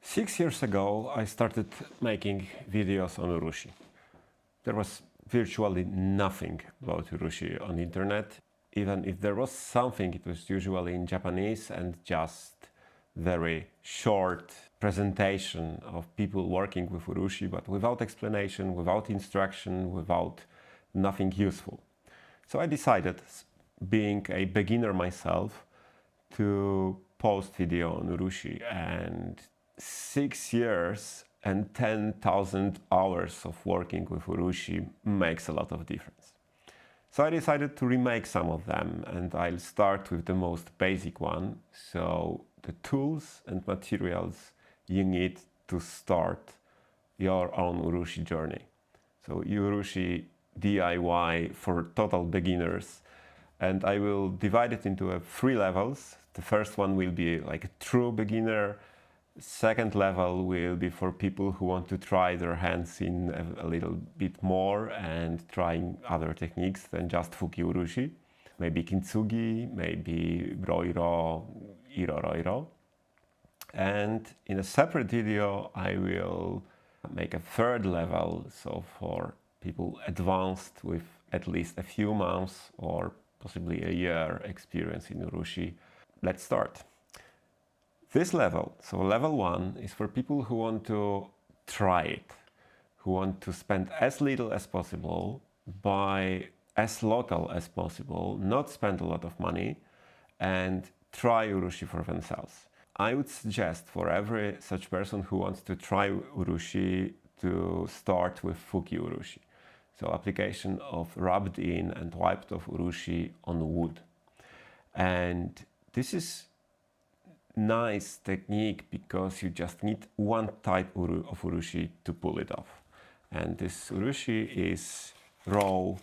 6 years ago, I started making videos on urushi. There was virtually nothing about urushi on the internet. Even if there was something, it was usually in Japanese and just very short presentation of people working with urushi, but without explanation, without instruction, without nothing useful. So I decided, being a beginner myself, to post video on urushi, and 6 years and 10,000 hours of working with urushi makes a lot of difference. So I decided to remake some of them, and I'll start with the most basic one. So the tools and materials you need to start your own urushi journey. So urushi DIY for total beginners, and I will divide it into 3 levels. The first one will be like a true beginner. Second level will be for people who want to try their hands in a little bit more and trying other techniques than just fuki-urushi. Maybe kintsugi, maybe roiro, roiro. And in a separate video, I will make a third level, so for people advanced with at least a few months or possibly a year experience in urushi. Let's start. This level, so level 1, is for people who want to try it, who want to spend as little as possible, buy as local as possible, not spend a lot of money, and try urushi for themselves. I would suggest for every such person who wants to try urushi to start with fuki-urushi. So application of rubbed in and wiped off urushi on wood. And this is nice technique because you just need one type of urushi to pull it off. And this urushi is raw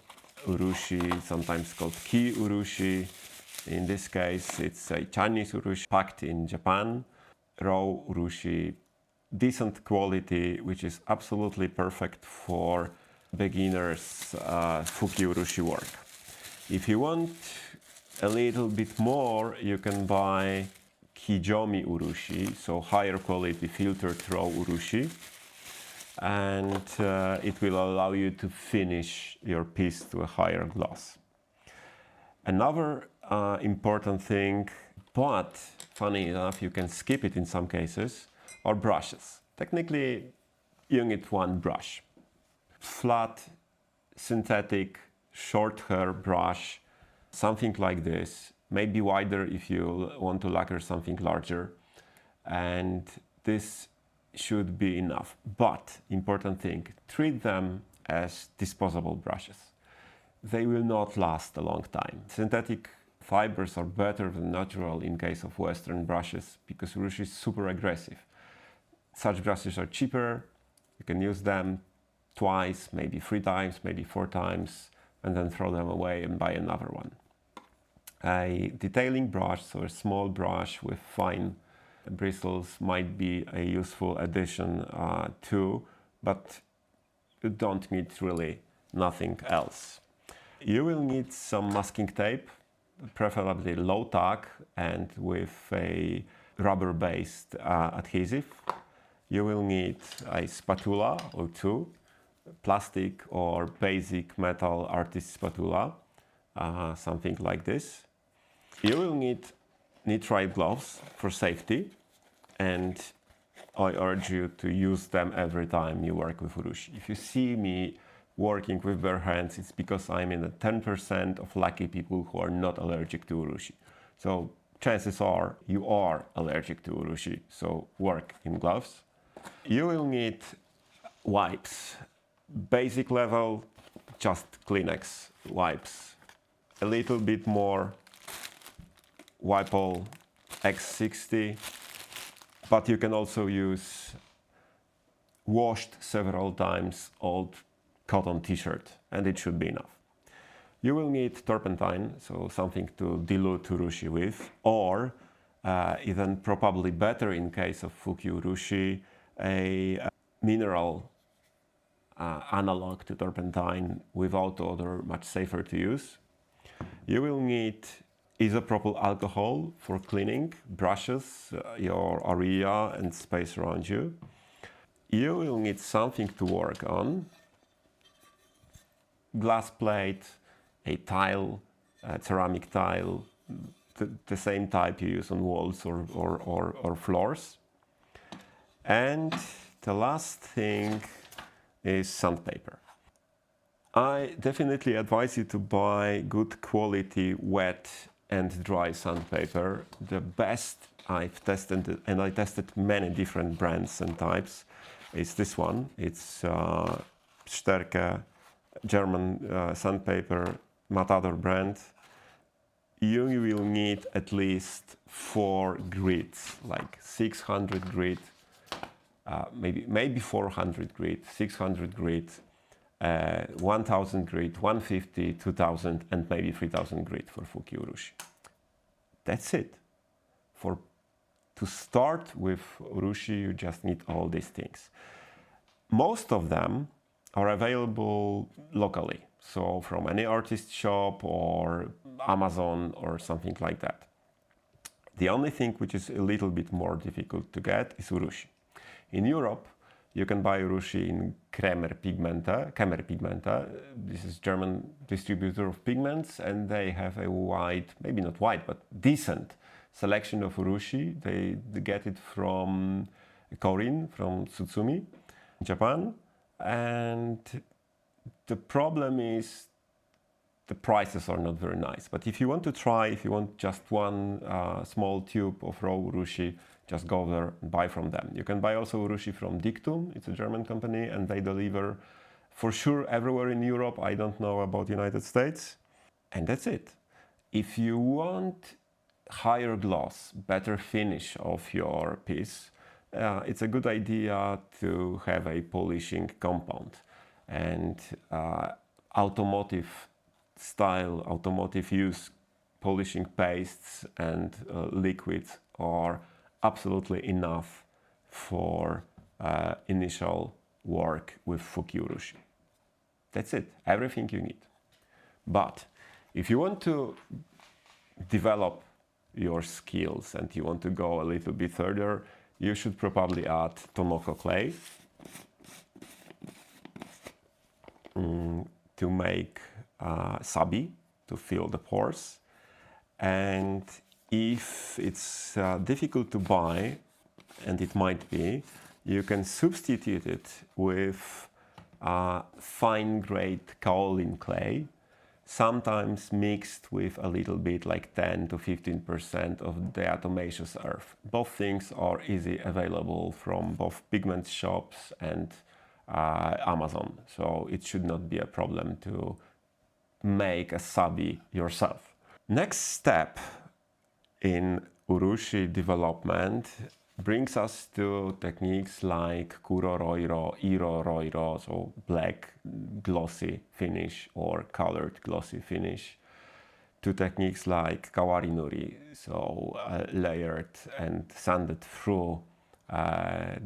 urushi, sometimes called Ki-Urushi. In this case, it's a Chinese urushi packed in Japan. Raw urushi, decent quality, which is absolutely perfect for beginners fuki-urushi work. If you want a little bit more, you can buy Kijomi-urushi, so higher quality filtered raw urushi, and it will allow you to finish your piece to a higher gloss. Another important thing, but funny enough you can skip it in some cases, are brushes. Technically you need one brush. Flat, synthetic, short hair brush, something like this. Maybe wider if you want to lacquer something larger, and this should be enough. But important thing, treat them as disposable brushes. They will not last a long time. Synthetic fibers are better than natural in case of Western brushes because urushi is super aggressive. Such brushes are cheaper. You can use them twice, maybe 3 times, maybe 4 times, and then throw them away and buy another one. A detailing brush, so a small brush with fine bristles, might be a useful addition too, but you don't need really nothing else. You will need some masking tape, preferably low tack and with a rubber-based adhesive. You will need a spatula or 2, plastic or basic metal artist spatula, something like this. You will need nitride gloves for safety, and I urge you to use them every time you work with urushi. If you see me working with bare hands, it's because I'm in the 10% of lucky people who are not allergic to urushi. So chances are you are allergic to urushi, so work in gloves. You will need wipes. Basic level, just Kleenex wipes. A little bit more Wipe-All X60, but you can also use washed several times old cotton t-shirt, and it should be enough. You will need turpentine, so something to dilute urushi with, or even probably better in case of fuki-urushi, a mineral analog to turpentine without odor, much safer to use. You will need isopropyl alcohol for cleaning brushes, your area and space around you. You will need something to work on. Glass plate, a tile, a ceramic tile, the same type you use on walls or floors. And the last thing is sandpaper. I definitely advise you to buy good quality wet and dry sandpaper. The best I've tested, and I tested many different brands and types, is this one. It's Stärke German sandpaper, Matador brand. You will need at least 4 grids, like 600 grit, maybe 400 grit, 600 grit, 1000 grit, 150, 2000, and maybe 3000 grit for fuki-urushi. That's it. To start with urushi, you just need all these things. Most of them are available locally, so from any artist shop or Amazon or something like that. The only thing which is a little bit more difficult to get is urushi. In Europe, you can buy urushi in Pigmenta. This is German distributor of pigments, and they have a wide, maybe not wide, but decent selection of urushi. They get it from Korin, from Tsutsumi, Japan. And the problem is the prices are not very nice. But if you want to try, if you want just one small tube of raw urushi, just go there and buy from them. You can buy also urushi from Dictum. It's a German company, and they deliver for sure everywhere in Europe. I don't know about the United States. And that's it. If you want higher gloss, better finish of your piece, it's a good idea to have a polishing compound. And automotive style, automotive use polishing pastes and liquids are absolutely enough for initial work with fuki-urushi. That's it, everything you need. But if you want to develop your skills and you want to go a little bit further, you should probably add Tonoko clay to make Sabi, to fill the pores. And if it's difficult to buy, and it might be, you can substitute it with fine grade kaolin clay, sometimes mixed with a little bit, like 10 to 15% of diatomaceous earth. Both things are easy available from both pigment shops and Amazon, so it should not be a problem to make a Sabi yourself. Next step in urushi development brings us to techniques like Kuro roiro, iro roiro, so black glossy finish or colored glossy finish, to techniques like kawari-nuri, so layered and sanded through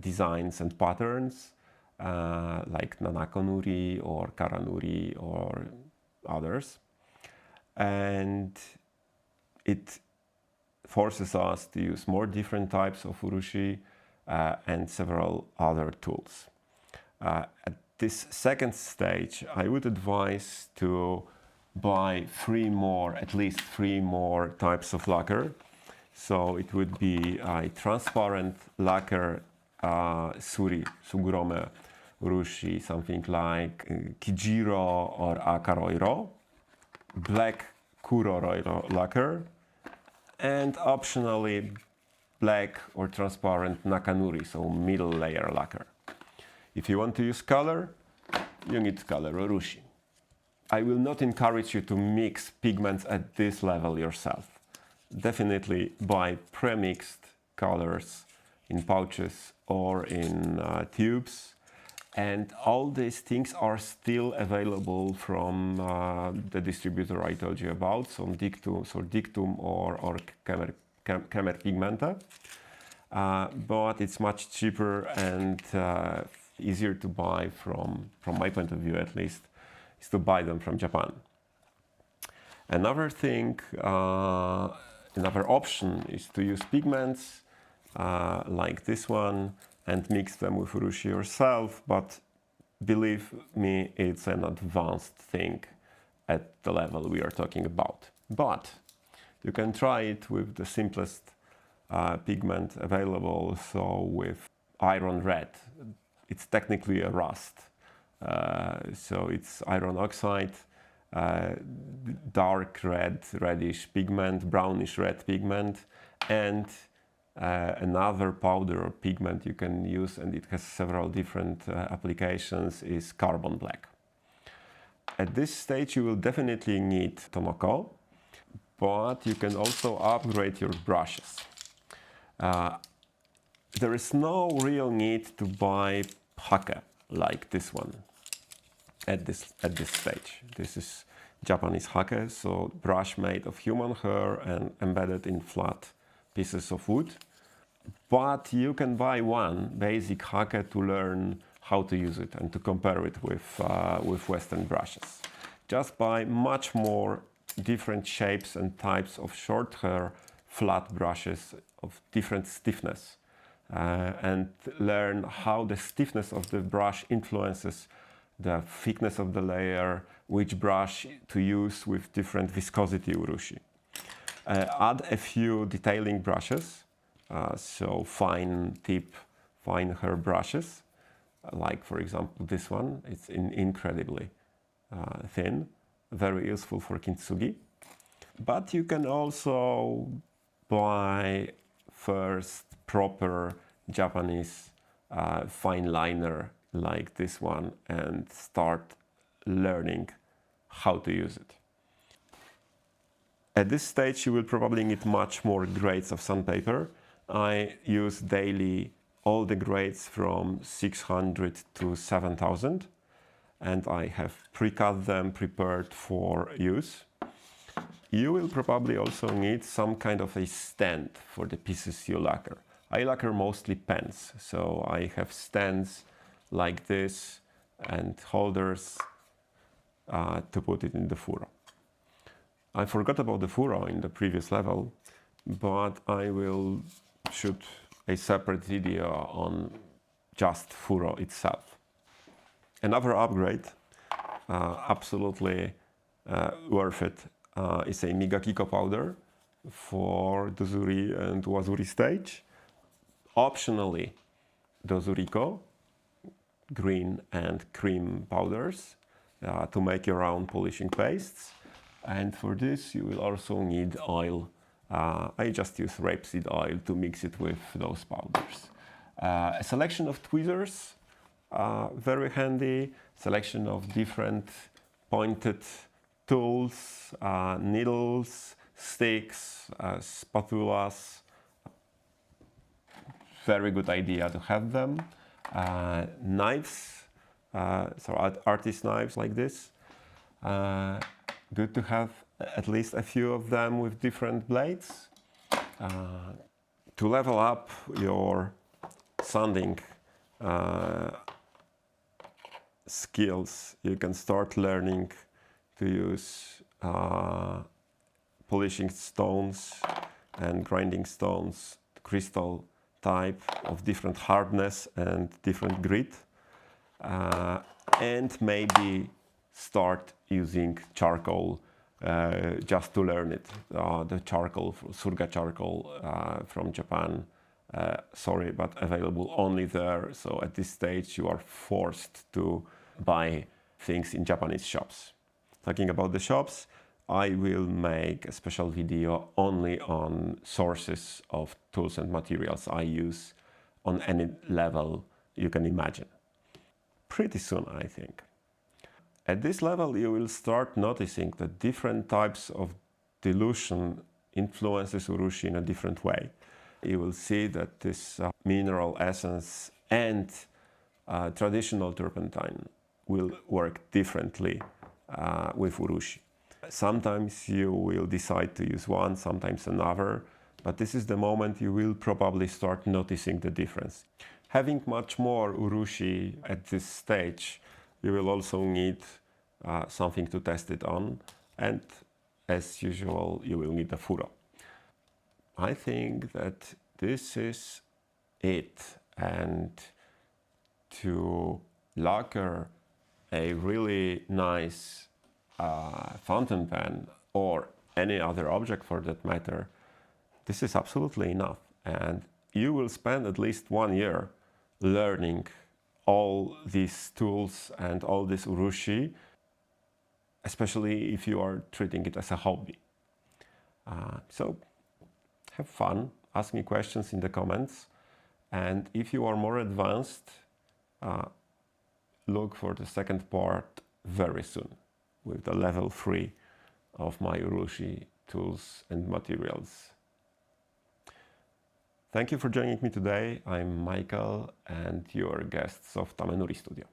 designs and patterns like Nakanuri or kara-nuri or others. And it forces us to use more different types of urushi and several other tools. At this second stage, I would advise to buy at least three more types of lacquer. So it would be a transparent lacquer sugurome urushi, something like Kijiro or roiro, black Kuro roiro lacquer, and optionally black or transparent Nakanuri, so middle layer lacquer. If you want to use color, you need color urushi. I will not encourage you to mix pigments at this level yourself. Definitely buy pre-mixed colors in pouches or in tubes. And all these things are still available from the distributor I told you about, so Dictum or Kemer Pigmenta. But it's much cheaper and easier to buy from my point of view at least, is to buy them from Japan. Another thing, another option is to use pigments like this one and mix them with urushi yourself, but believe me, it's an advanced thing at the level we are talking about. But you can try it with the simplest pigment available, so with iron red. It's technically a rust, so it's iron oxide, dark red, reddish pigment, brownish red pigment, and another powder or pigment you can use, and it has several different applications, is carbon black. At this stage you will definitely need Tonoko, but you can also upgrade your brushes. There is no real need to buy hake like this one at this stage. This is Japanese hake, so brush made of human hair and embedded in flat pieces of wood. But you can buy one basic hake to learn how to use it and to compare it with Western brushes. Just buy much more different shapes and types of short hair flat brushes of different stiffness and learn how the stiffness of the brush influences the thickness of the layer, which brush to use with different viscosity urushi. Add a few detailing brushes, so fine tip, fine hair brushes, like for example this one. It's incredibly thin, very useful for kintsugi. But you can also buy first proper Japanese fine liner like this one and start learning how to use it. At this stage you will probably need much more grades of sandpaper. I use daily all the grades from 600 to 7000, and I have pre-cut them, prepared for use. You will probably also need some kind of a stand for the pieces you lacquer. I lacquer mostly pens, so I have stands like this and holders to put it in the Furo. I forgot about the Furo in the previous level, but I will shoot a separate video on just Furo itself. Another upgrade, absolutely worth it, is a Migaki-ko powder for dozuri and wazuri stage. Optionally, dozuriko, green and cream powders to make your own polishing pastes. And for this you will also need oil. I just use rapeseed oil to mix it with those powders. A selection of tweezers, very handy. Selection of different pointed tools, needles, sticks, spatulas. Very good idea to have them. Knives, so artist knives like this. Good to have at least a few of them with different blades. To level up your sanding skills, you can start learning to use polishing stones and grinding stones, crystal type of different hardness and different grit, and maybe start using charcoal just to learn it. The charcoal, surga charcoal from Japan, sorry, but available only there. So at this stage you are forced to buy things in Japanese shops. Talking about the shops, I will make a special video only on sources of tools and materials I use on any level you can imagine. Pretty soon, I think. At this level, you will start noticing that different types of dilution influences urushi in a different way. You will see that this mineral essence and traditional turpentine will work differently with urushi. Sometimes you will decide to use one, sometimes another, but this is the moment you will probably start noticing the difference. Having much more urushi at this stage, you will also need something to test it on, and as usual, you will need a Furo. I think that this is it. And to lacquer a really nice fountain pen or any other object for that matter, this is absolutely enough. And you will spend at least 1 year learning all these tools and all this urushi, especially if you are treating it as a hobby. So have fun, ask me questions in the comments, and if you are more advanced, look for the second part very soon with the level 3 of my urushi tools and materials. Thank you for joining me today. I'm Michael and your guests of Tamenuri Studio.